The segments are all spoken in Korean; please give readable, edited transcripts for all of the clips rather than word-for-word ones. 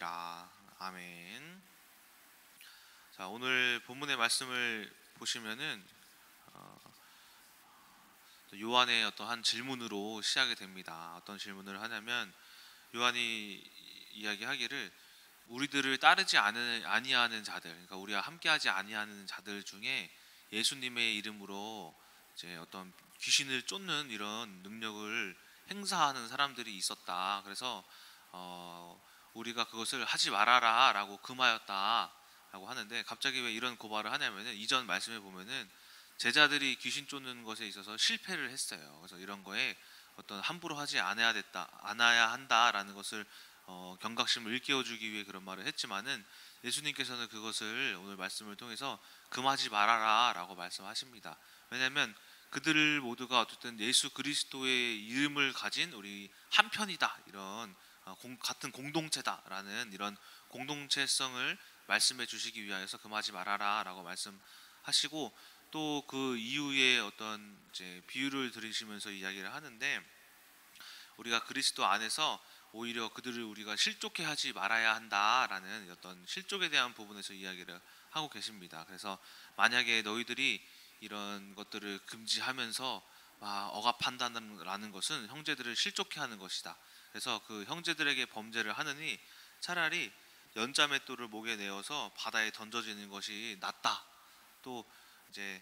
기도드립니다. 아멘. 자, 오늘 본문의 말씀을 보시면은 요한의 어떤 한 질문으로 시작이 됩니다. 어떤 질문을 하냐면 요한이 이야기하기를 우리들을 따르지 아니하는 자들, 그러니까 우리와 함께하지 아니하는 자들 중에 예수님의 이름으로 이제 어떤 귀신을 쫓는 이런 능력을 행사하는 사람들이 있었다. 그래서 우리가 그것을 하지 말아라라고 금하였다라고 하는데, 갑자기 왜 이런 고발을 하냐면은 이전 말씀에 보면은 제자들이 귀신 쫓는 것에 있어서 실패를 했어요. 그래서 이런 거에 어떤 함부로 하지 않아야 한다라는 것을 경각심을 일깨워주기 위해 그런 말을 했지만은, 예수님께서는 그것을 오늘 말씀을 통해서 금하지 말아라라고 말씀하십니다. 왜냐하면 그들 모두가 어쨌든 예수 그리스도의 이름을 가진 우리 한편이다, 이런 같은 공동체다라는 이런 공동체성을 말씀해 주시기 위하여서 금하지 말아라라고 말씀하시고, 또 그 이후에 어떤 이제 비유를 들으시면서 이야기를 하는데, 우리가 그리스도 안에서 오히려 그들을 우리가 실족해 하지 말아야 한다라는 어떤 실족에 대한 부분에서 이야기를 하고 계십니다. 그래서 만약에 너희들이 이런 것들을 금지하면서 억압한다는 것은 형제들을 실족해 하는 것이다. 그래서 그 형제들에게 범죄를 하느니 차라리 연자맷돌을 목에 내어서 바다에 던져지는 것이 낫다. 또 이제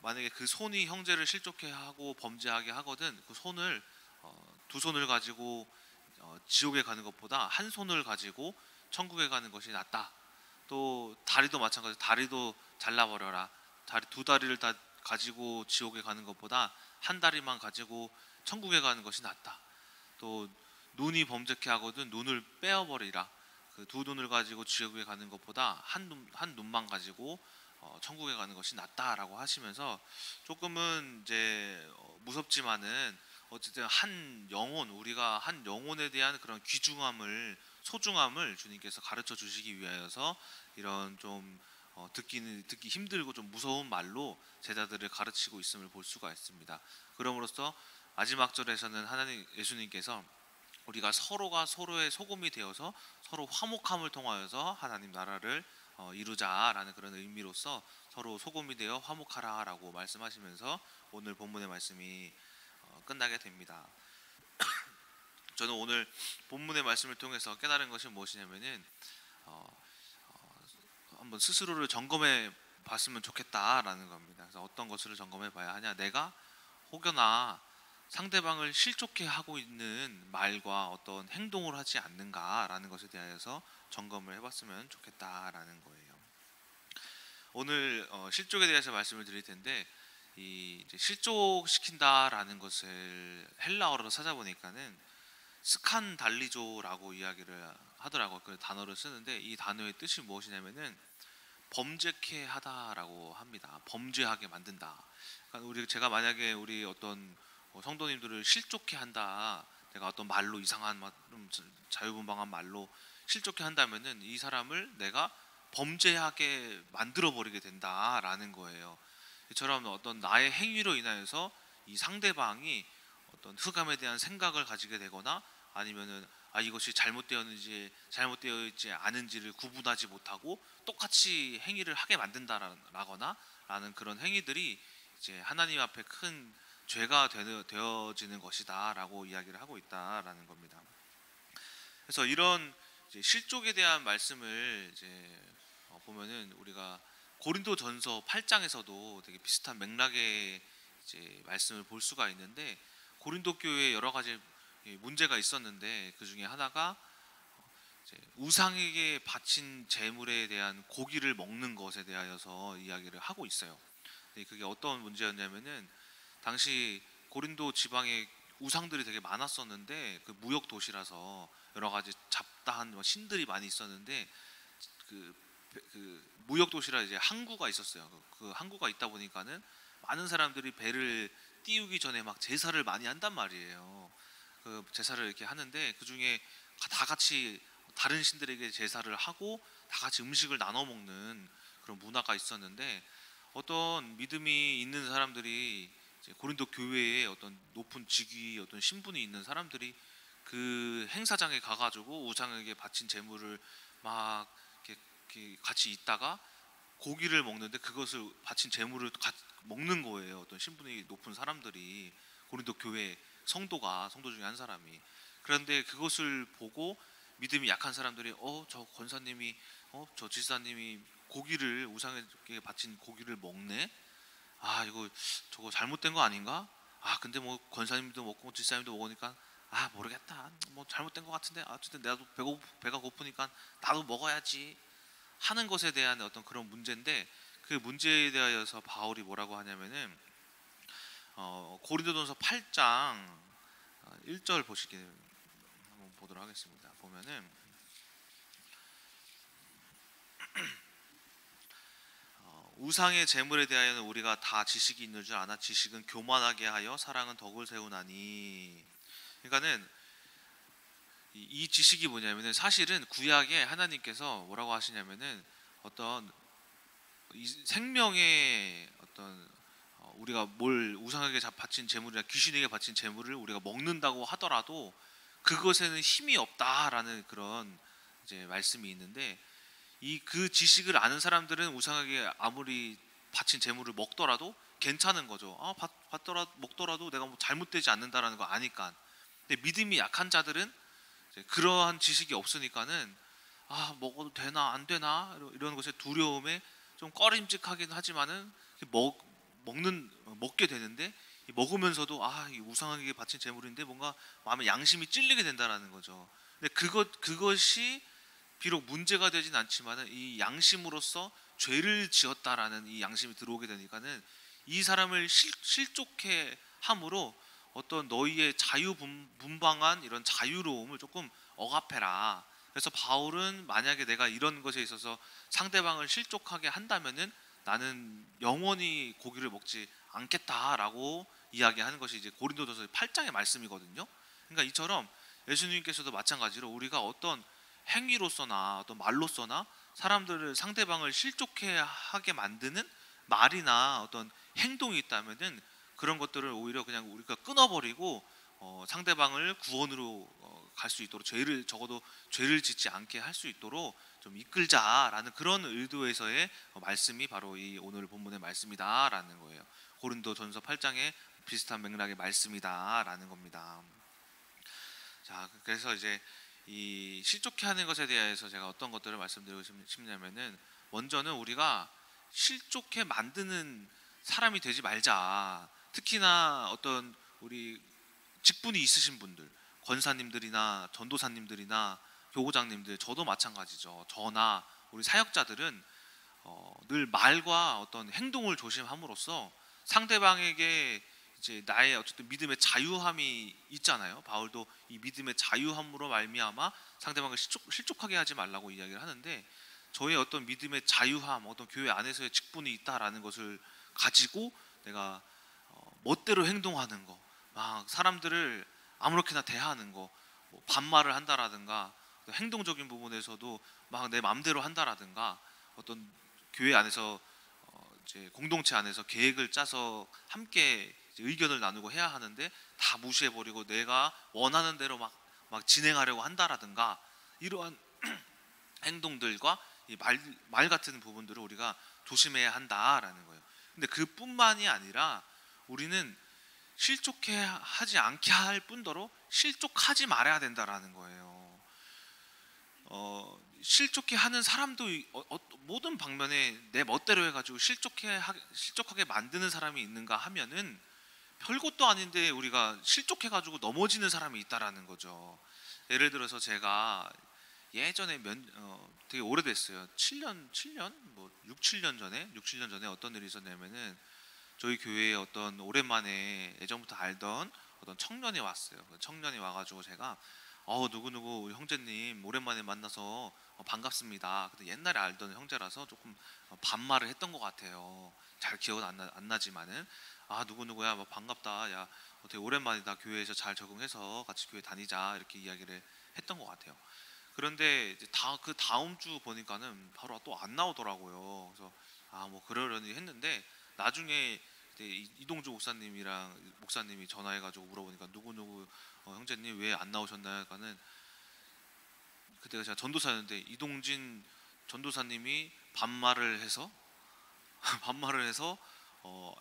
만약에 그 손이 형제를 실족해 하고 범죄하게 하거든, 그 손을 두 손을 가지고 지옥에 가는 것보다 한 손을 가지고 천국에 가는 것이 낫다. 또 다리도 마찬가지로 다리도 잘라버려라. 두 다리를 다 가지고 지옥에 가는 것보다 한 다리만 가지고 천국에 가는 것이 낫다. 또 눈이 범죄케 하거든 눈을 빼어버리라. 그 두 눈을 가지고 지옥에 가는 것보다 한 눈만 가지고 천국에 가는 것이 낫다라고 하시면서, 조금은 이제 무섭지만은 어쨌든 우리가 한 영혼에 대한 그런 소중함을 주님께서 가르쳐 주시기 위하여서 이런 좀 듣기 힘들고 좀 무서운 말로 제자들을 가르치고 있음을 볼 수가 있습니다. 그럼으로써 마지막 절에서는 예수님께서 우리가 서로가 서로의 소금이 되어서 서로 화목함을 통하여서 하나님 나라를 이루자라는 그런 의미로서 서로 소금이 되어 화목하라라고 말씀하시면서 오늘 본문의 말씀이 끝나게 됩니다. 저는 오늘 본문의 말씀을 통해서 깨달은 것이 무엇이냐면은 한번 스스로를 점검해 봤으면 좋겠다라는 겁니다. 그래서 어떤 것을 점검해 봐야 하냐? 내가 혹여나 상대방을 실족해 하고 있는 말과 어떤 행동을 하지 않는가라는 것에 대하여서 점검을 해봤으면 좋겠다라는 거예요. 오늘 실족에 대해서 말씀을 드릴 텐데, 이제 실족시킨다라는 것을 헬라어로 찾아보니까는 스칸달리조라고 이야기를 하더라고요. 그 단어를 쓰는데, 이 단어의 뜻이 무엇이냐면은 범죄케 하다라고 합니다. 범죄하게 만든다. 그러니까 제가 만약에 우리 어떤 성도님들을 실족해 한다, 내가 어떤 말로 이상한 좀 자유분방한 말로 실족해 한다면은 이 사람을 내가 범죄하게 만들어 버리게 된다라는 거예요. 이처럼 어떤 나의 행위로 인하여서 이 상대방이 어떤 흑암에 대한 생각을 가지게 되거나, 아니면은 이것이 잘못되어 있지 않은지를 구분하지 못하고 똑같이 행위를 하게 만든다라거나 라는 그런 행위들이 이제 하나님 앞에 큰 죄가 되어지는 것이다라고 이야기를 하고 있다라는 겁니다. 그래서 이런 이제 실족에 대한 말씀을 이제 보면은 우리가 고린도전서 8장에서도 되게 비슷한 맥락의 이제 말씀을 볼 수가 있는데, 고린도 교회에 여러 가지 문제가 있었는데 그 중에 하나가 이제 우상에게 바친 제물에 대한 고기를 먹는 것에 대하여서 이야기를 하고 있어요. 그게 어떤 문제였냐면은, 당시 고린도 지방에 우상들이 되게 많았었는데, 그 무역 도시라서 여러 가지 잡다한 신들이 많이 있었는데, 그 무역 도시라 이제 항구가 있었어요. 그 항구가 있다 보니까는 많은 사람들이 배를 띄우기 전에 막 제사를 많이 한단 말이에요. 그 제사를 이렇게 하는데, 그 중에 다 같이 다른 신들에게 제사를 하고 다 같이 음식을 나눠 먹는 그런 문화가 있었는데, 어떤 믿음이 있는 사람들이 이제 고린도 교회에 어떤 높은 직위, 어떤 신분이 있는 사람들이 그 행사장에 가가지고 우상에게 바친 제물을 막 이렇게 같이 있다가 고기를 먹는데 그것을 바친 제물을 먹는 거예요. 어떤 신분이 높은 사람들이, 고린도 교회 성도 중에 한 사람이. 그런데 그것을 보고 믿음이 약한 사람들이 저 권사님이 저 지사님이 고기를, 우상에게 바친 고기를 먹네. 아, 이거 저거 잘못된 거 아닌가? 아, 근데 뭐 권사님도 먹고 지사님도 먹으니까 모르겠다, 뭐 잘못된 것 같은데 어쨌든 나도 배가 고프니까 나도 먹어야지 하는 것에 대한 어떤 그런 문제인데, 그 문제에 대하여서 바울이 뭐라고 하냐면은 고린도전서 8장 1절 보시길 한번 보도록 하겠습니다. 보면은 우상의 제물에 대하여는 우리가 다 지식이 있는 줄 아나 지식은 교만하게 하여 사랑은 덕을 세우나니. 그러니까는 이 지식이 뭐냐면은, 사실은 구약에 하나님께서 뭐라고 하시냐면은 어떤 이 생명의 어떤 우리가 뭘 우상에게 바친 제물이나 귀신에게 바친 제물을 우리가 먹는다고 하더라도 그것에는 힘이 없다라는 그런 이제 말씀이 있는데, 그 지식을 아는 사람들은 우상에게 아무리 바친 제물을 먹더라도 괜찮은 거죠. 먹더라도 내가 뭐 잘못되지 않는다라는 거 아니까. 근데 믿음이 약한 자들은 그러한 지식이 없으니까는 먹어도 되나 안 되나 이런 것에 두려움에 좀 꺼림직하긴 하지만은 먹게 되는데, 먹으면서도 이 우상에게 바친 제물인데 뭔가 마음에 양심이 찔리게 된다라는 거죠. 근데 그것이 비록 문제가 되진 않지만은 이 양심으로서 죄를 지었다라는 이 양심이 들어오게 되니까는 이 사람을 실족해 함으로 어떤 너희의 자유분방한 이런 자유로움을 조금 억압해라. 그래서 바울은 만약에 내가 이런 것에 있어서 상대방을 실족하게 한다면은 나는 영원히 고기를 먹지 않겠다라고 이야기하는 것이 이제 고린도전서 8장의 말씀이거든요. 그러니까 이처럼 예수님께서도 마찬가지로 우리가 어떤 행위로서나 어떤 말로서나 사람들을, 상대방을 실족해 하게 만드는 말이나 어떤 행동이 있다면은 그런 것들을 오히려 그냥 우리가 끊어버리고 상대방을 구원으로 갈 수 있도록, 적어도 죄를 짓지 않게 할 수 있도록 좀 이끌자라는 그런 의도에서의 말씀이 바로 이 오늘 본문의 말씀이다라는 거예요. 고린도전서 8장에 비슷한 맥락의 말씀이다라는 겁니다. 자, 그래서 이제 이 실족해하는 것에 대해서 제가 어떤 것들을 말씀드리고 싶냐면은, 먼저는 우리가 실족해 만드는 사람이 되지 말자. 특히나 어떤 우리 직분이 있으신 분들, 권사님들이나 전도사님들이나 교구장님들, 저도 마찬가지죠. 저나 우리 사역자들은 늘 말과 어떤 행동을 조심함으로써 상대방에게 이제 나의 어쨌든 믿음의 자유함이 있잖아요. 바울도 이 믿음의 자유함으로 말미암아 상대방을 실족하게 하지 말라고 이야기를 하는데, 저의 어떤 믿음의 자유함, 어떤 교회 안에서의 직분이 있다라는 것을 가지고 내가 멋대로 행동하는 거, 막 사람들을 아무렇게나 대하는 거, 뭐 반말을 한다라든가 행동적인 부분에서도 막 내 맘대로 한다라든가, 어떤 교회 안에서 이제 공동체 안에서 계획을 짜서 함께 의견을 나누고 해야 하는데 다 무시해버리고 내가 원하는 대로 막 진행하려고 한다라든가, 이러한 행동들과 이 말 같은 부분들을 우리가 조심해야 한다라는 거예요. 근데 그뿐만이 아니라 우리는 실족해 하지 않게 할 뿐더러 실족하지 말아야 된다라는 거예요. 실족해 하는 사람도 모든 방면에 내 멋대로 해가지고 실족하게 만드는 사람이 있는가 하면은 별것도 아닌데 우리가 실족해가지고 넘어지는 사람이 있다라는 거죠. 예를 들어서 제가 예전에 되게 오래됐어요. 7년 뭐 6, 7년 전에 어떤 일이 있었냐면은, 저희 교회에 어떤 오랜만에 예전부터 알던 어떤 청년이 왔어요. 그 청년이 와가지고 제가 누구누구 형제님 오랜만에 만나서 반갑습니다. 근데 옛날에 알던 형제라서 조금 반말을 했던 것 같아요. 잘 기억은 안 나지만은 누구누구야, 뭐 반갑다, 야 되게 오랜만이다, 교회에서 잘 적응해서 같이 교회 다니자, 이렇게 이야기를 했던 것 같아요. 그런데 이제 그 다음 주 보니까는 바로 또 안 나오더라고요. 그래서 뭐 그러려니 했는데 나중에 그때 이동주 목사님이 전화해가지고 물어보니까 누구 형제님 왜 안 나오셨나요? 그러니까는 그때가 제가 전도사였는데 이동진 전도사님이 반말을 해서 반말을 해서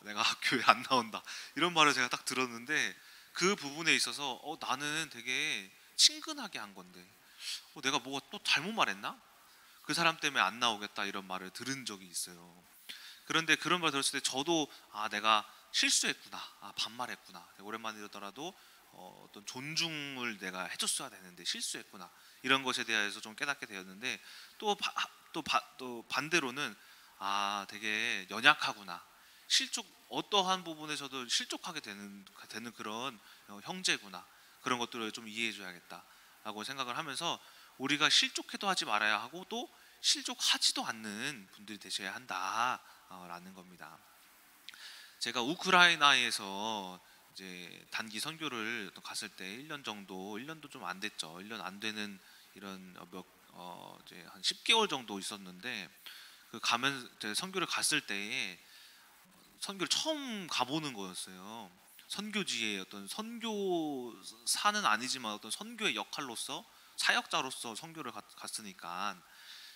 내가 교회 안 나온다 이런 말을 제가 딱 들었는데 그 부분에 있어서 나는 되게 친근하게 한 건데 내가 뭐가 또 잘못 말했나? 그 사람 때문에 안 나오겠다 이런 말을 들은 적이 있어요. 그런데 그런 말 들었을 때 저도 내가 실수했구나, 반말했구나, 오랜만이더라도 어떤 존중을 내가 해줬어야 되는데 실수했구나 이런 것에 대해서 좀 깨닫게 되었는데 또 반대로는 되게 연약하구나, 어떠한 부분에서도 실족하게 되는 그런 형제구나, 그런 것들을 좀 이해해줘야겠다라고 생각을 하면서 우리가 실족해도 하지 말아야 하고 또 실족하지도 않는 분들이 되셔야 한다라는 겁니다. 제가 우크라이나에서 이제 단기 선교를 갔을 때 1년도 좀 안 됐죠. 1년 안 되는 이런 이제 한 10개월 정도 있었는데 그 가면 이제 선교를 갔을 때에 선교를 처음 가보는 거였어요. 선교지에 어떤 선교사는 아니지만 어떤 선교의 역할로서 사역자로서 선교를 갔으니까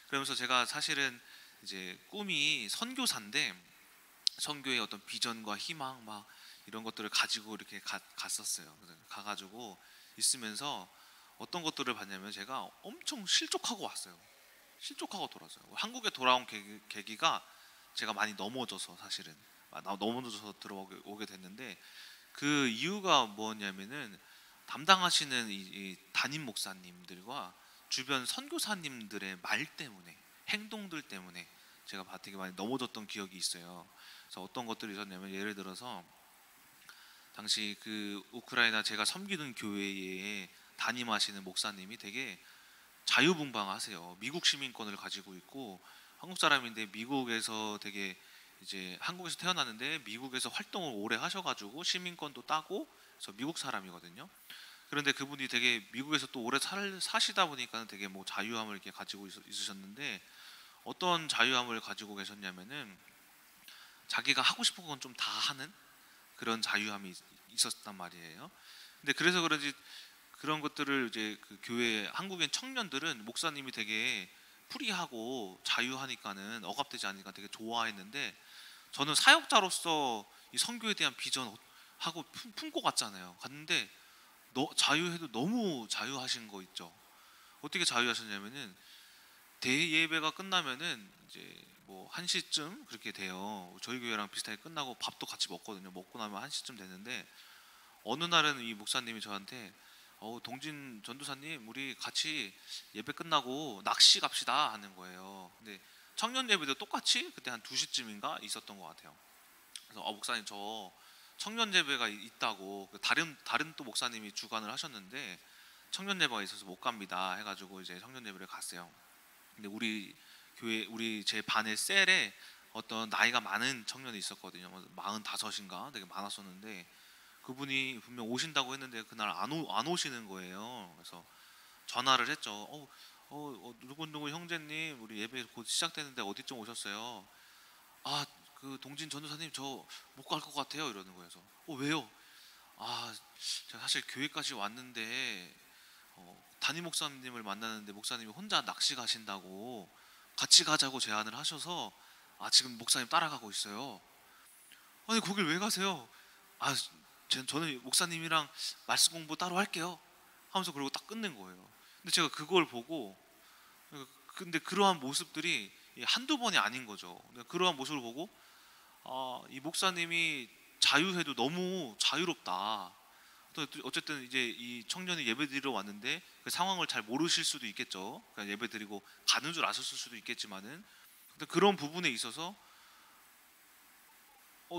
그러면서 제가 사실은 이제 꿈이 선교사인데 선교의 어떤 비전과 희망 막 이런 것들을 가지고 이렇게 갔었어요. 그래서 가가지고 있으면서 어떤 것들을 봤냐면 제가 엄청 실족하고 왔어요. 실족하고 돌아왔어요. 한국에 돌아온 계기가 제가 많이 넘어져서 사실은 넘어져서 들어오게 됐는데 그 이유가 뭐냐면은 담당하시는 이 담임 목사님들과 주변 선교사님들의 말 때문에 행동들 때문에 제가 되게 많이 넘어졌던 기억이 있어요. 그래서 어떤 것들이 있었냐면 예를 들어서 당시 그 우크라이나 제가 섬기는 교회에 담임하시는 목사님이 되게 자유분방하세요. 미국 시민권을 가지고 있고 한국 사람인데 미국에서 되게 이제 한국에서 태어났는데 미국에서 활동을 오래 하셔가지고 시민권도 따고 그래서 미국 사람이거든요. 그런데 그분이 되게 미국에서 또 오래 사시다 보니까 되게 뭐 자유함을 이렇게 가지고 있으셨는데 어떤 자유함을 가지고 계셨냐면은 자기가 하고 싶은 건 좀 다 하는 그런 자유함이 있었단 말이에요. 근데 그래서 그런지 그런 것들을 이제 그 교회 한국인 청년들은 목사님이 되게 프리하고 자유하니까는 억압되지 않으니까 되게 좋아했는데 저는 사역자로서 이 선교에 대한 비전 하고 품고 갔잖아요. 갔는데 자유해도 너무 자유하신 거 있죠. 어떻게 자유하셨냐면은 대예배가 끝나면은 이제 뭐 1시쯤 그렇게 돼요. 저희 교회랑 비슷하게 끝나고 밥도 같이 먹거든요. 먹고 나면 1시쯤 되는데 어느 날은 이 목사님이 저한테 동진 전도사님 우리 같이 예배 끝나고 낚시 갑시다 하는 거예요. 근데 청년 예배도 똑같이 그때 한 2시쯤인가 있었던 것 같아요. 그래서 목사님 저 청년 예배가 있다고 다른 또 목사님이 주관을 하셨는데 청년 예배가 있어서 못 갑니다 해가지고 이제 청년 예배를 갔어요. 근데 우리 제 반의 셀에 어떤 나이가 많은 청년이 있었거든요. 45인가 되게 많았었는데 그분이 분명 오신다고 했는데 그날 안 오시는 거예요. 그래서 전화를 했죠. 누구 형제님 우리 예배 곧 시작되는데 어디쯤 오셨어요? 그 동진 전도사님 저 못 갈 것 같아요 이러는 거예요. 그래서 왜요? 제가 사실 교회까지 왔는데 담임 목사님을 만나는데 목사님이 혼자 낚시 가신다고 같이 가자고 제안을 하셔서 지금 목사님 따라가고 있어요. 아니 거길 왜 가세요? 저는 목사님이랑 말씀 공부 따로 할게요 하면서 그러고 딱 끝낸 거예요. 근데 제가 그걸 보고 근데 그러한 모습들이 한두 번이 아닌 거죠. 그러한 모습을 보고 이 목사님이 자유해도 너무 자유롭다. 또 어쨌든 이제 이 청년이 예배드리러 왔는데 그 상황을 잘 모르실 수도 있겠죠. 그냥 예배드리고 가는 줄 아셨을 수도 있겠지만은 근데 그런 부분에 있어서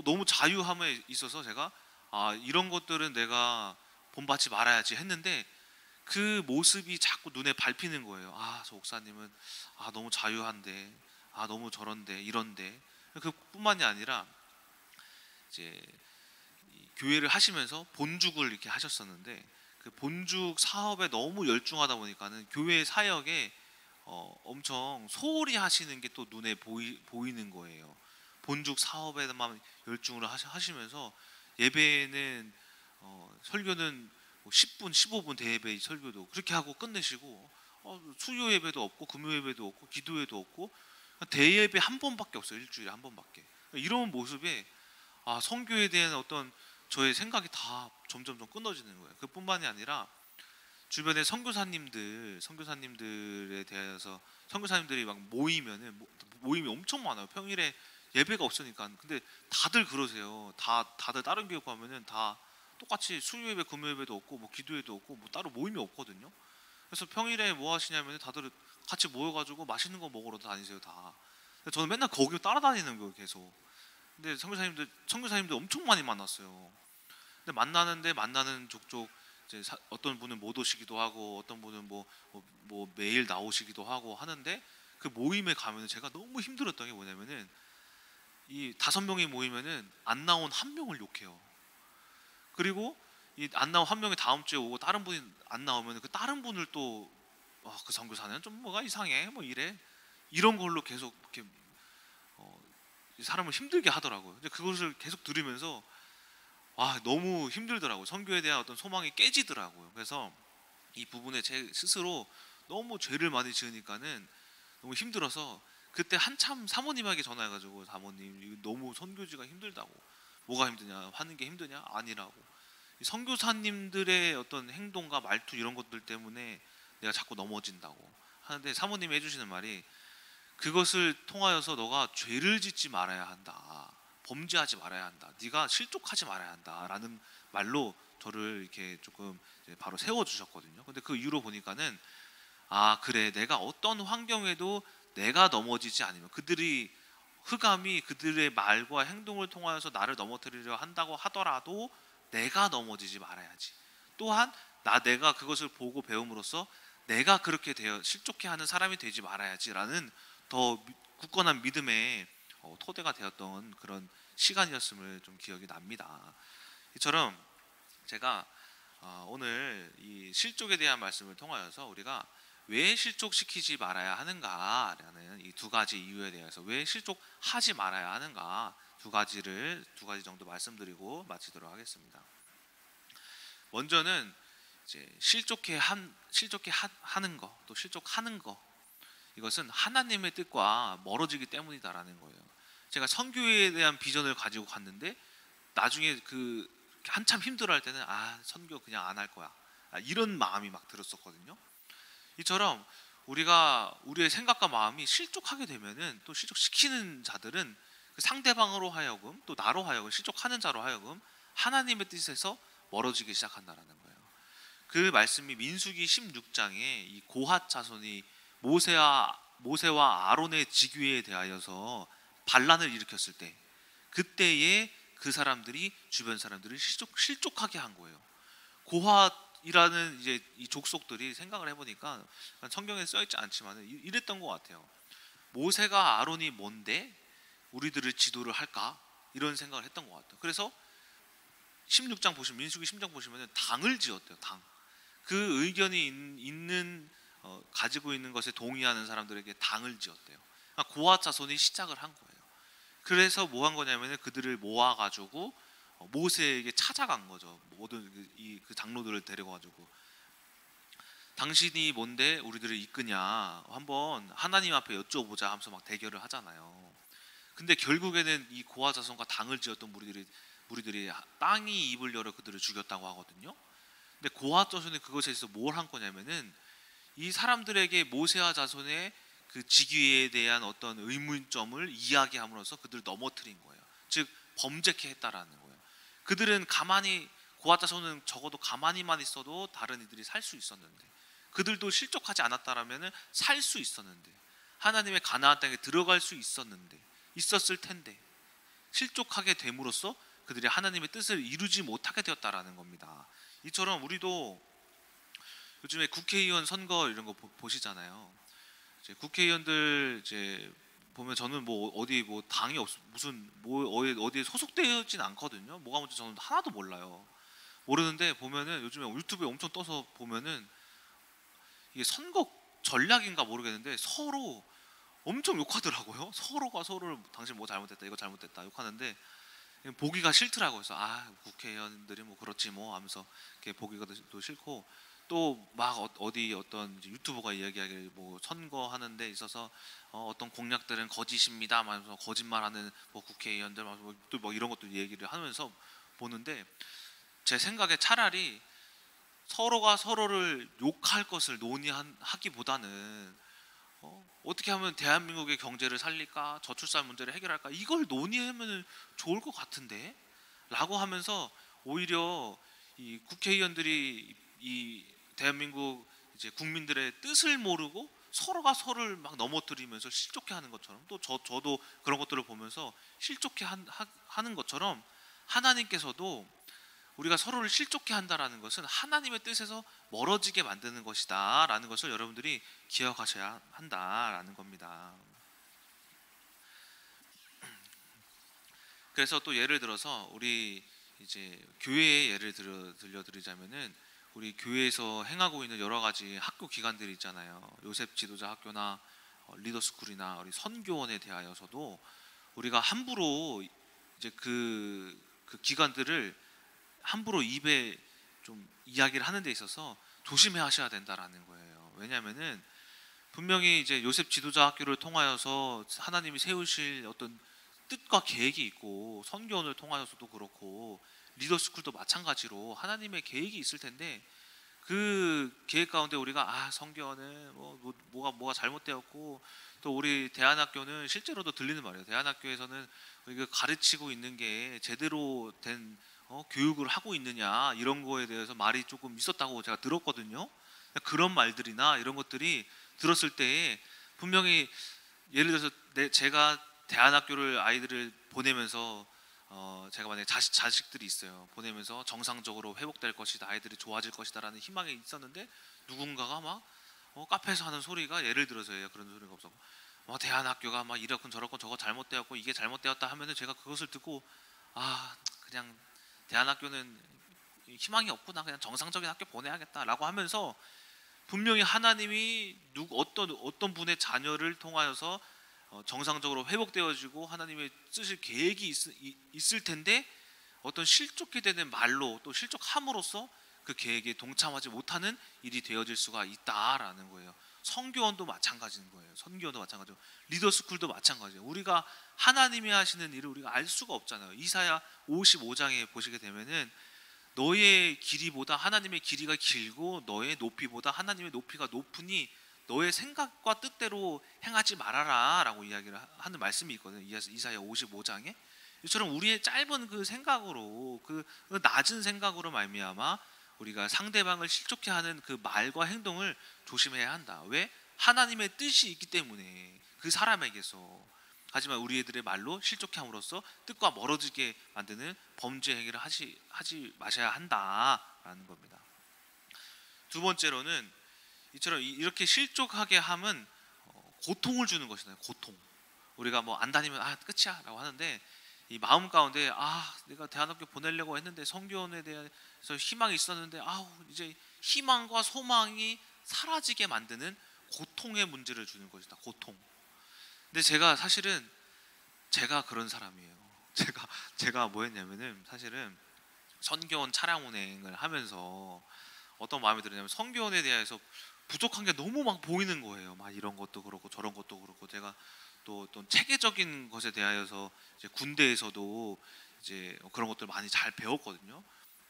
너무 자유함에 있어서 제가 이런 것들은 내가 본받지 말아야지 했는데 그 모습이 자꾸 눈에 밟히는 거예요. 저 목사님은 너무 자유한데 너무 저런데 이런데 그뿐만이 아니라 이제 교회를 하시면서 본죽을 이렇게 하셨었는데 그 본죽 사업에 너무 열중하다 보니까는 교회 사역에 엄청 소홀히 하시는 게 또 눈에 보이는 거예요. 본죽 사업에만 열중을 하시면서 예배는 설교는 뭐 10분, 15분 대예배 설교도 그렇게 하고 끝내시고 수요 예배도 없고 금요 예배도 없고 기도회도 없고 대예배 한 번밖에 없어요. 일주일에 한 번밖에. 이런 모습에 선교에 대한 어떤 저의 생각이 다 점점 끊어지는 거예요. 그뿐만이 아니라 주변에 선교사님들에 대해서 선교사님들이 막 모임이 엄청 많아요. 평일에 예배가 없으니까. 근데 다들 그러세요. 다들 다른 교회 가면은 다 똑같이 수요 예배, 금요 예배도 없고 뭐 기도회도 없고 뭐 따로 모임이 없거든요. 그래서 평일에 뭐 하시냐면 다들 같이 모여가지고 맛있는 거 먹으러 다니세요 다. 저는 맨날 거기 따라다니는 거예요 계속. 근데 선교사님들 엄청 많이 만났어요. 근데 만나는 족족 이제 어떤 분은 못 오시기도 하고 어떤 분은 뭐 매일 나오시기도 하고 하는데 그 모임에 가면은 제가 너무 힘들었던 게 뭐냐면은 이 5명이 모이면은 안 나온 한 명을 욕해요. 그리고 이 안 나온 한 명이 다음 주에 오고 다른 분이 안 나오면 그 다른 분을 또 그 선교사는 좀 뭐가 이상해 뭐 이래 이런 걸로 계속 이렇게 사람을 힘들게 하더라고요. 근데 그것을 계속 들으면서 너무 힘들더라고요. 선교에 대한 어떤 소망이 깨지더라고요. 그래서 이 부분에 제 스스로 너무 죄를 많이 지으니까는 너무 힘들어서 그때 한참 사모님에게 전화해가지고 사모님 이거 너무 선교지가 힘들다고. 뭐가 힘드냐? 하는 게 힘드냐? 아니라고. 선교사님들의 어떤 행동과 말투 이런 것들 때문에 내가 자꾸 넘어진다고 하는데 사모님이 해주시는 말이 그것을 통하여서 너가 죄를 짓지 말아야 한다. 범죄하지 말아야 한다. 네가 실족하지 말아야 한다라는 말로 저를 이렇게 조금 바로 세워주셨거든요. 근데 그 이후로 보니까는 그래 내가 어떤 환경에도 내가 넘어지지 않으면 그들이 흑암이 그들의 말과 행동을 통하여서 나를 넘어뜨리려 한다고 하더라도 내가 넘어지지 말아야지. 또한 내가 그것을 보고 배움으로써 내가 그렇게 되어 실족해 하는 사람이 되지 말아야지라는 더 굳건한 믿음의 토대가 되었던 그런 시간이었음을 좀 기억이 납니다. 이처럼 제가 오늘 이 실족에 대한 말씀을 통하여서 우리가 왜 실족시키지 말아야 하는가라는 이 2가지 이유에 대해서 왜 실족하지 말아야 하는가 2가지 정도 말씀드리고 마치도록 하겠습니다. 먼저는 이제 하는 거, 또 실족하는 거 이것은 하나님의 뜻과 멀어지기 때문이다라는 거예요. 제가 선교에 대한 비전을 가지고 갔는데 나중에 그 한참 힘들어할 때는 선교 그냥 안 할 거야 이런 마음이 막 들었었거든요. 이처럼 우리의 생각과 마음이 실족하게 되면은 또 실족시키는 자들은 그 상대방으로 하여금 또 나로 하여금 실족하는 자로 하여금 하나님의 뜻에서 멀어지기 시작한다라는 거예요. 그 말씀이 민수기 16장에 이 고핫 자손이 모세와 아론의 직위에 대하여서 반란을 일으켰을 때 그때에 그 사람들이 주변 사람들을 실족하게 한 거예요. 고핫이라는 이제 이 족속들이 생각을 해보니까 성경에 써있지 않지만 이랬던 것 같아요. 모세가 아론이 뭔데 우리들을 지도를 할까 이런 생각을 했던 것 같아요. 그래서 16장 보시면 민수기 16장 보시면 당을 지었대요. 당. 그 의견이 있는 가지고 있는 것에 동의하는 사람들에게 당을 지었대요. 그러니까 고핫 자손이 시작을 한 거예요. 그래서 뭐 한 거냐면 그들을 모아가지고 모세에게 찾아간 거죠. 모든 그 장로들을 데려가지고 당신이 뭔데 우리들을 이끄냐 한번 하나님 앞에 여쭤보자 하면서 막 대결을 하잖아요. 근데 결국에는 이 고핫 자손과 당을 지었던 무리들이 땅이 입을 열어 그들을 죽였다고 하거든요. 근데 고핫 자손이 그것에 있어서 뭘 한 거냐면은 이 사람들에게 모세와 자손의 그 직위에 대한 어떤 의문점을 이야기함으로써 그들을 넘어뜨린 거예요. 즉 범죄케 했다라는 거예요. 그들은 고핫 자손은 적어도 가만히만 있어도 다른 이들이 살 수 있었는데 그들도 실족하지 않았다라면은 살 수 있었는데 하나님의 가나안 땅에 들어갈 수 있었을 텐데 실족하게 됨으로써 그들이 하나님의 뜻을 이루지 못하게 되었다라는 겁니다. 이처럼 우리도 요즘에 국회의원 선거 이런 거 보시잖아요. 이제 국회의원들 이제 보면 저는 뭐 어디 뭐 당이 무슨 어디에 소속되어진 않거든요. 뭐가 뭔지 저는 하나도 몰라요. 모르는데 보면은 요즘에 유튜브에 엄청 떠서 보면은 이게 선거 전략인가 모르겠는데 서로 엄청 욕하더라고요. 서로가 서로를 당신 뭐 잘못했다, 이거 잘못했다 욕하는데 보기가 싫더라고요. 그래서 국회의원들이 뭐 그렇지 뭐 하면서 이렇게 보기가 또 싫고, 또 막 어디 어떤 이제 유튜버가 이야기하기를 뭐 선거하는 데 있어서 어떤 공약들은 거짓입니다 하면서 거짓말하는 뭐 국회의원들 또 뭐 이런 것도 얘기를 하면서 보는데, 제 생각에 차라리 서로가 서로를 욕할 것을 논의하기보다는 어떻게 하면 대한민국의 경제를 살릴까, 저출산 문제를 해결할까, 이걸 논의하면 좋을 것 같은데 라고 하면서, 오히려 이 국회의원들이 이 대한민국 이제 국민들의 뜻을 모르고 서로가 서로를 막 넘어뜨리면서 실족해 하는 것처럼, 또 저도 그런 것들을 보면서 실족해 하는 것처럼, 하나님께서도 우리가 서로를 실족해 한다라는 것은 하나님의 뜻에서 멀어지게 만드는 것이다 라는 것을 여러분들이 기억하셔야 한다라는 겁니다. 그래서 또 예를 들어서 우리 이제 교회의 예를 들려드리자면은, 우리 교회에서 행하고 있는 여러 가지 학교 기관들이 있잖아요. 요셉 지도자 학교나 리더스쿨이나 우리 선교원에 대하여서도 우리가 함부로 이제 그 기관들을 함부로 입에 좀 이야기를 하는 데 있어서 조심해 하셔야 된다라는 거예요. 왜냐하면은 분명히 이제 요셉 지도자 학교를 통하여서 하나님이 세우실 어떤 뜻과 계획이 있고, 선교원을 통하여서도 그렇고 리더스쿨도 마찬가지로 하나님의 계획이 있을 텐데, 그 계획 가운데 우리가 선교원은 뭐가 잘못되었고, 또 우리 대안학교는 실제로도 들리는 말이에요. 대안학교에서는 우리가 가르치고 있는 게 제대로 된 교육을 하고 있느냐, 이런 거에 대해서 말이 조금 있었다고 제가 들었거든요. 그런 말들이나 이런 것들이 들었을 때에 분명히, 예를 들어서 제가 대안학교를 아이들을 보내면서 제가 만약에 자식들이 있어요. 보내면서 정상적으로 회복될 것이다, 아이들이 좋아질 것이다 라는 희망이 있었는데, 누군가가 막 카페에서 하는 소리가, 예를 들어서예요, 그런 소리가 없었고 대안학교가 막 이렇건 저렇건 저거 잘못되었고 이게 잘못되었다 하면은, 제가 그것을 듣고 그냥 대안학교는 희망이 없구나, 그냥 정상적인 학교 보내야겠다라고 하면서, 분명히 하나님이 어떤 분의 자녀를 통하여서 정상적으로 회복되어지고 하나님의 쓰실 계획이 있을 텐데, 어떤 실족이 되는 말로 또 실족함으로써 그 계획에 동참하지 못하는 일이 되어질 수가 있다라는 거예요. 선교원도 마찬가지인 거예요. 선교원도 마찬가지고 리더스쿨도 마찬가지예요. 우리가 하나님이 하시는 일을 우리가 알 수가 없잖아요. 이사야 55장에 보시게 되면은, 너의 길이보다 하나님의 길이가 길고 너의 높이보다 하나님의 높이가 높으니 너의 생각과 뜻대로 행하지 말아라 라고 이야기를 하는 말씀이 있거든요. 이사야 55장에. 이처럼 우리의 짧은 그 생각으로, 그 낮은 생각으로 말미암아 우리가 상대방을 실족해 하는 그 말과 행동을 조심해야 한다. 왜? 하나님의 뜻이 있기 때문에, 그 사람에게서. 하지만 우리들의 말로 실족해 함으로써 뜻과 멀어지게 만드는 범죄 행위를 하지 마셔야 한다라는 겁니다. 두 번째로는, 이처럼 이렇게 실족하게 함은 고통을 주는 것이잖아요. 고통. 우리가 뭐 안 다니면 끝이야 라고 하는데, 이 마음 가운데 내가 대안학교 보내려고 했는데, 선교원에 대해서 희망이 있었는데 이제 희망과 소망이 사라지게 만드는 고통의 문제를 주는 것이다. 고통. 근데 사실은 제가 그런 사람이에요. 제가 뭐였냐면은, 사실은 선교원 차량 운행을 하면서 어떤 마음이 들었냐면, 선교원에 대해서 부족한 게 너무 막 보이는 거예요. 막 이런 것도 그렇고 저런 것도 그렇고, 제가 또 체계적인 것에 대하여서 이제 군대에서도 이제 그런 것들 많이 잘 배웠거든요.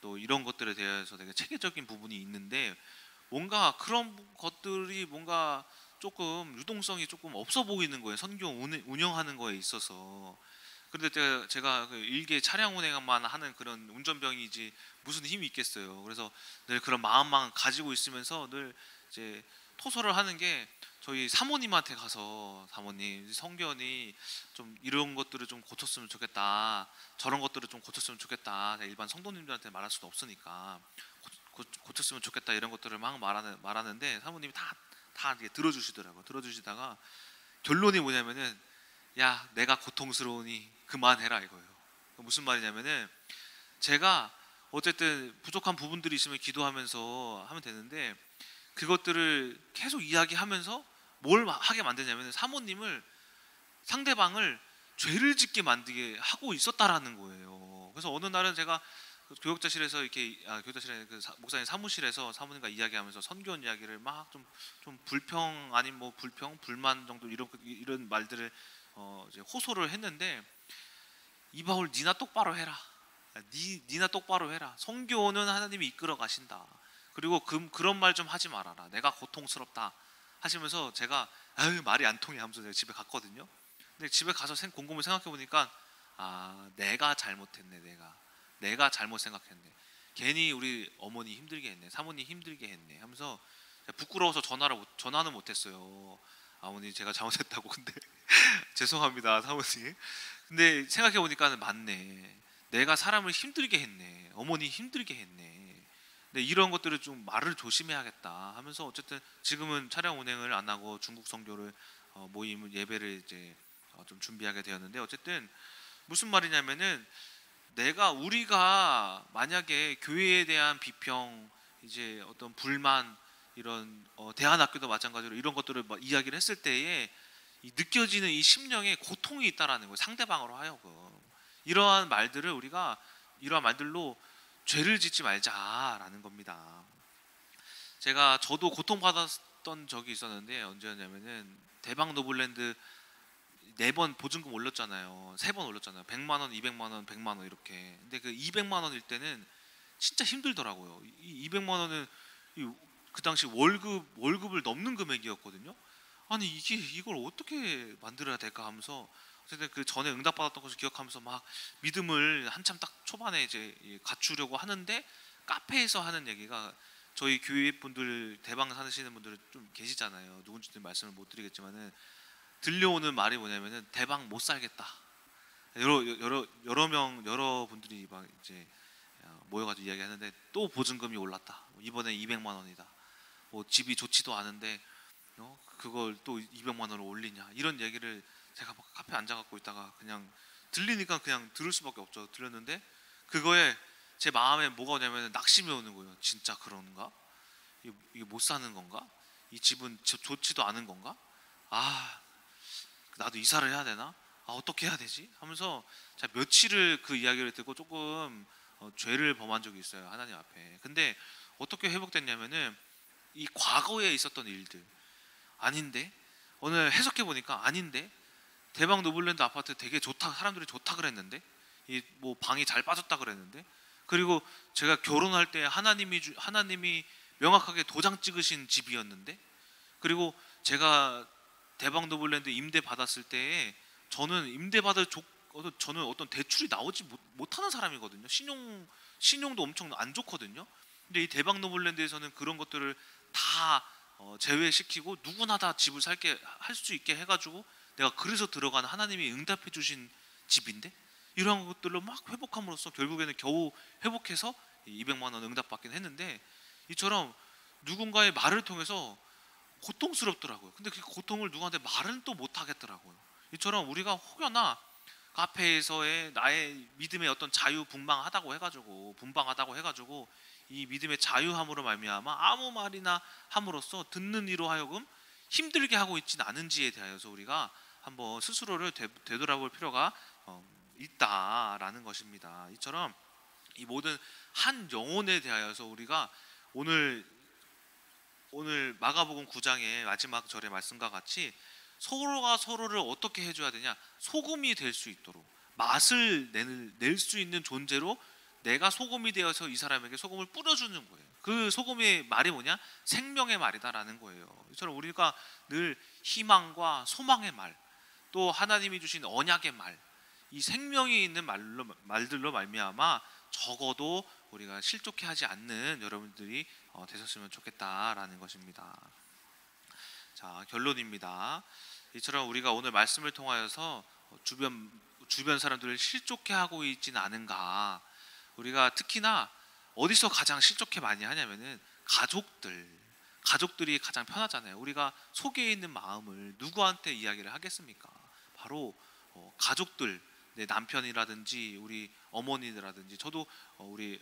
또 이런 것들에 대해서 되게 체계적인 부분이 있는데, 뭔가 그런 것들이 뭔가 조금 유동성이 조금 없어 보이는 거예요. 선교 운영하는 거에 있어서. 그런데 제가 그 일개 차량 운행만 하는 그런 운전병이지 무슨 힘이 있겠어요. 그래서 늘 그런 마음만 가지고 있으면서 늘 이제 토설을 하는 게, 저희 사모님한테 가서, 사모님, 성견이 좀 이런 것들을 좀 고쳤으면 좋겠다, 저런 것들을 좀 고쳤으면 좋겠다, 일반 성도님들한테 말할 수도 없으니까 고쳤으면 좋겠다, 이런 것들을 막 말하는데, 사모님이 다 이렇게 들어주시더라고요. 들어주시다가 결론이 뭐냐면은, 야, 내가 고통스러우니 그만해라 이거예요. 무슨 말이냐면은, 제가 어쨌든 부족한 부분들이 있으면 기도하면서 하면 되는데, 그것들을 계속 이야기하면서 뭘 하게 만드냐면 사모님을 상대방을 죄를 짓게 만들게 하고 있었다라는 거예요. 그래서 어느 날은 제가 그 교육자실에서 이렇게 교육자실에 그 목사님 사무실에서 사모님과 이야기하면서 선교원 이야기를 막 좀 불평 아닌 뭐 불평 불만 정도 이런 말들을 이제 호소를 했는데 이바울 니나 똑바로 해라. 니나 똑바로 해라. 선교는 하나님이 이끌어 가신다. 그리고 그런 말 좀 하지 말아라. 내가 고통스럽다 하시면서 제가 아유 말이 안 통해 하면서 제가 집에 갔거든요. 근데 집에 가서 곰곰이 생각해 보니까 내가 잘못했네. 내가 잘못 생각했네. 괜히 우리 어머니 힘들게 했네. 사모님 힘들게 했네 하면서 부끄러워서 전화는 못했어요. 어머니 제가 잘못했다고. 근데 죄송합니다 사모님. 근데 생각해 보니까 맞네. 내가 사람을 힘들게 했네. 어머니 힘들게 했네. 근데 이런 것들을 좀 말을 조심해야겠다 하면서 어쨌든 지금은 차량 운행을 안 하고 중국 선교를 모임 예배를 이제 좀 준비하게 되었는데, 어쨌든 무슨 말이냐면은 우리가 만약에 교회에 대한 비평, 이제 어떤 불만, 이런 대안학교도 마찬가지로 이런 것들을 이야기를 했을 때에 느껴지는 이 심령에 고통이 있다라는 거예요. 상대방으로 하여금 이러한 말들로 죄를 짓지 말자라는 겁니다. 저도 고통받았던 적이 있었는데 언제였냐면은 대박 노블랜드 4번 보증금 올렸잖아요. 3번 올렸잖아요. 100만 원, 200만 원, 100만 원 이렇게. 근데 그 200만 원일 때는 진짜 힘들더라고요. 이 200만 원은 그 당시 월급을 넘는 금액이었거든요. 아니 이걸 어떻게 만들어야 될까 하면서 어쨌든 그 전에 응답받았던 것을 기억하면서 막 믿음을 한참 딱 초반에 이제 갖추려고 하는데, 카페에서 하는 얘기가, 저희 교회 분들 대방 사시는 분들 좀 계시잖아요. 누군지는 말씀을 못 드리겠지만은 들려오는 말이 뭐냐면은 대방 못 살겠다. 여러 분들이 막 이제 모여가지고 이야기하는데 또 보증금이 올랐다. 이번에 200만 원이다. 뭐 집이 좋지도 않은데 그걸 또 200만 원을 올리냐, 이런 얘기를 제가 막 카페에 앉아갖고 있다가 그냥 들리니까 그냥 들을 수밖에 없죠. 들렸는데 그거에 제 마음에 뭐가 오냐면 낙심이 오는 거예요. 진짜 그런가? 이게 못 사는 건가? 이 집은 좋지도 않은 건가? 나도 이사를 해야 되나? 어떻게 해야 되지? 하면서 제가 며칠을 그 이야기를 듣고 조금 죄를 범한 적이 있어요, 하나님 앞에. 근데 어떻게 회복됐냐면은 이 과거에 있었던 일들, 아닌데 오늘 해석해 보니까 아닌데 대박 노블랜드 아파트 되게 좋다, 사람들이 좋다 그랬는데, 이 뭐 방이 잘 빠졌다 그랬는데, 그리고 제가 결혼할 때 하나님이 명확하게 도장 찍으신 집이었는데, 그리고 제가 대박 노블랜드 임대 받았을 때에 저는 어떤 대출이 나오지 못하는 사람이거든요. 신용도 엄청 안 좋거든요. 근데 이 대박 노블랜드에서는 그런 것들을 다 제외시키고 누구나 다 집을 살게 할 수 있게 해가지고, 내가 그래서 들어간 하나님이 응답해 주신 집인데, 이러한 것들로 막 회복함으로써 결국에는 겨우 회복해서 200만 원 응답받긴 했는데, 이처럼 누군가의 말을 통해서 고통스럽더라고요. 근데 그 고통을 누구한테 말은 또 못하겠더라고요. 이처럼 우리가 혹여나 카페에서의 나의 믿음의 어떤 분방하다고 해가지고 이 믿음의 자유함으로 말미암아 아무 말이나 함으로써 듣는 이로 하여금 힘들게 하고 있지는 않은지에 대하여서 우리가 한번 스스로를 되돌아볼 필요가 있다라는 것입니다. 이처럼 이 모든 한 영혼에 대하여서 우리가 오늘 마가복음 9장의 마지막 절의 말씀과 같이 서로가 서로를 어떻게 해줘야 되냐, 소금이 될 수 있도록 맛을 낼 수 있는 존재로 내가 소금이 되어서 이 사람에게 소금을 뿌려주는 거예요. 그 소금의 말이 뭐냐? 생명의 말이다라는 거예요. 이처럼 우리가 늘 희망과 소망의 말, 또 하나님이 주신 언약의 말, 이 생명이 있는 말들로 말미암아 적어도 우리가 실족해 하지 않는 여러분들이 되셨으면 좋겠다라는 것입니다. 자, 결론입니다. 이처럼 우리가 오늘 말씀을 통하여서 주변 사람들을 실족해 하고 있지는 않은가. 우리가 특히나 어디서 가장 실족해 많이 하냐면은 가족들이 가장 편하잖아요. 우리가 속에 있는 마음을 누구한테 이야기를 하겠습니까? 바로 가족들, 내 남편이라든지 우리 어머니라든지, 저도 우리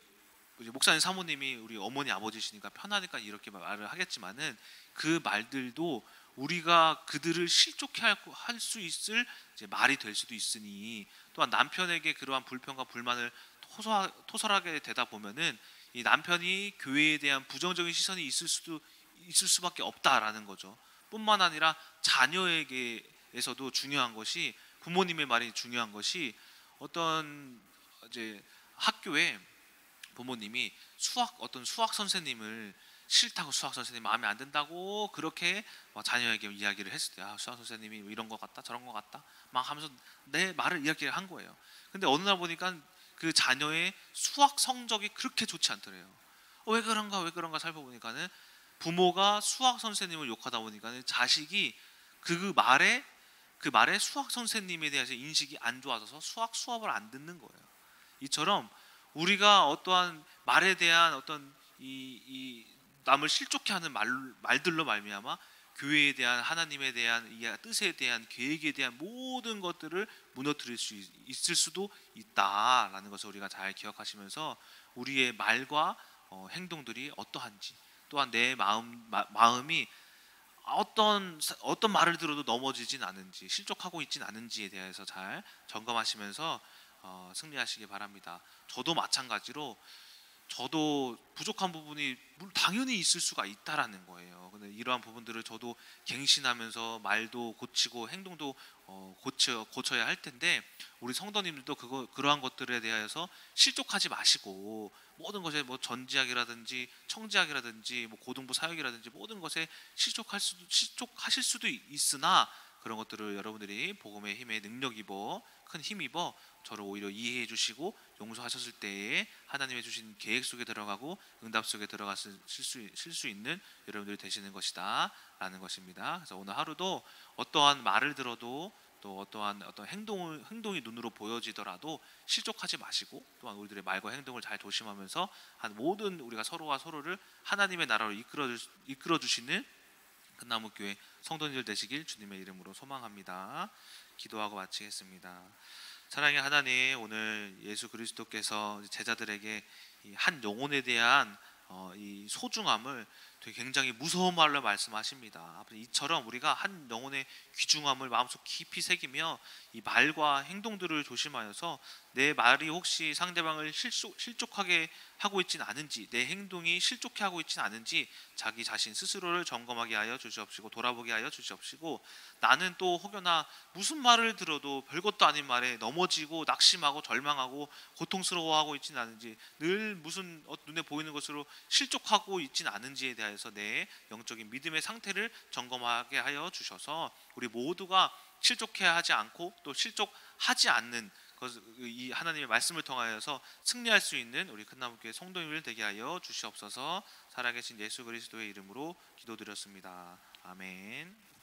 목사님 사모님이 우리 어머니 아버지시니까 편하니까 이렇게 말을 하겠지만은 그 말들도 우리가 그들을 실족해 할 수 있을 이제 말이 될 수도 있으니, 또한 남편에게 그러한 불평과 불만을 토설하게 되다 보면은 이 남편이 교회에 대한 부정적인 시선이 있을 수밖에 없다라는 거죠. 뿐만 아니라 자녀에게에서도 중요한 것이, 부모님의 말이 중요한 것이, 어떤 이제 학교에 부모님이 어떤 수학 선생님을 싫다고, 수학 선생님 마음에 안 든다고 그렇게 자녀에게 이야기를 했을 때, 수학 선생님이 이런 것 같다 저런 것 같다 막 하면서 내 말을 이야기를 한 거예요. 근데 어느 날 보니까 그 자녀의 수학 성적이 그렇게 좋지 않더래요. 왜 그런가 살펴보니까는 부모가 수학 선생님을 욕하다 보니까는 자식이 그 말에 수학 선생님에 대해서 인식이 안 좋아져서 수업을 안 듣는 거예요. 이처럼 우리가 어떠한 말에 대한 어떤 이 남을 실족해 하는 말들로 말미암아 교회에 대한, 하나님에 대한 이 뜻에 대한, 계획에 대한 모든 것들을 무너뜨릴 수 있을 수도 있다라는 것을 우리가 잘 기억하시면서, 우리의 말과 행동들이 어떠한지, 또한 내 마음이 어떤 말을 들어도 넘어지진 않은지, 실족하고 있진 않은지에 대해서 잘 점검하시면서 승리하시기 바랍니다. 저도 마찬가지로, 저도 부족한 부분이 당연히 있을 수가 있다라는 거예요. 근데 이러한 부분들을 저도 갱신하면서 말도 고치고 행동도 고쳐야 할 텐데, 우리 성도님들도 그러한 것들에 대해서 실족하지 마시고, 모든 것에 전지학이라든지 청지학이라든지 고등부 사역이라든지 모든 것에 실족하실 수도 있으나, 그런 것들을 여러분들이 복음의 힘에 큰 힘입어 저를 오히려 이해해 주시고 용서하셨을 때에 하나님의 주신 계획 속에 들어가고 응답 속에 들어가실 수 있는 여러분들이 되시는 것이다 라는 것입니다. 그래서 오늘 하루도 어떠한 말을 들어도, 또 어떠한 행동이 눈으로 보여지더라도 실족하지 마시고, 또한 우리들의 말과 행동을 잘 조심하면서 모든 우리가 서로가 서로를 하나님의 나라로 이끌어 주시는 큰나무교회 성도님들 되시길 주님의 이름으로 소망합니다. 기도하고 마치겠습니다. 사랑의 하나님, 오늘 예수 그리스도께서 제자들에게 이 한 영혼에 대한 이 소중함을 되게 굉장히 무서운 말로 말씀하십니다. 이처럼 우리가 한 영혼의 귀중함을 마음속 깊이 새기며 이 말과 행동들을 조심하여서 내 말이 혹시 상대방을 실족하게 하고 있지는 않은지, 내 행동이 실족해 하고 있지는 않은지 자기 자신 스스로를 점검하게 하여 주시옵시고, 돌아보게 하여 주시옵시고, 나는 또 혹여나 무슨 말을 들어도 별것도 아닌 말에 넘어지고 낙심하고 절망하고 고통스러워하고 있지는 않은지, 늘 무슨 눈에 보이는 것으로 실족하고 있지는 않은지에 대해서 내 영적인 믿음의 상태를 점검하게 하여 주셔서, 우리 모두가 실족해 하지 않고 또 실족하지 않는 이 하나님의 말씀을 통하여서 승리할 수 있는 우리 큰나무교회 성도님들 되게 하여 주시옵소서. 살아계신 예수 그리스도의 이름으로 기도드렸습니다. 아멘.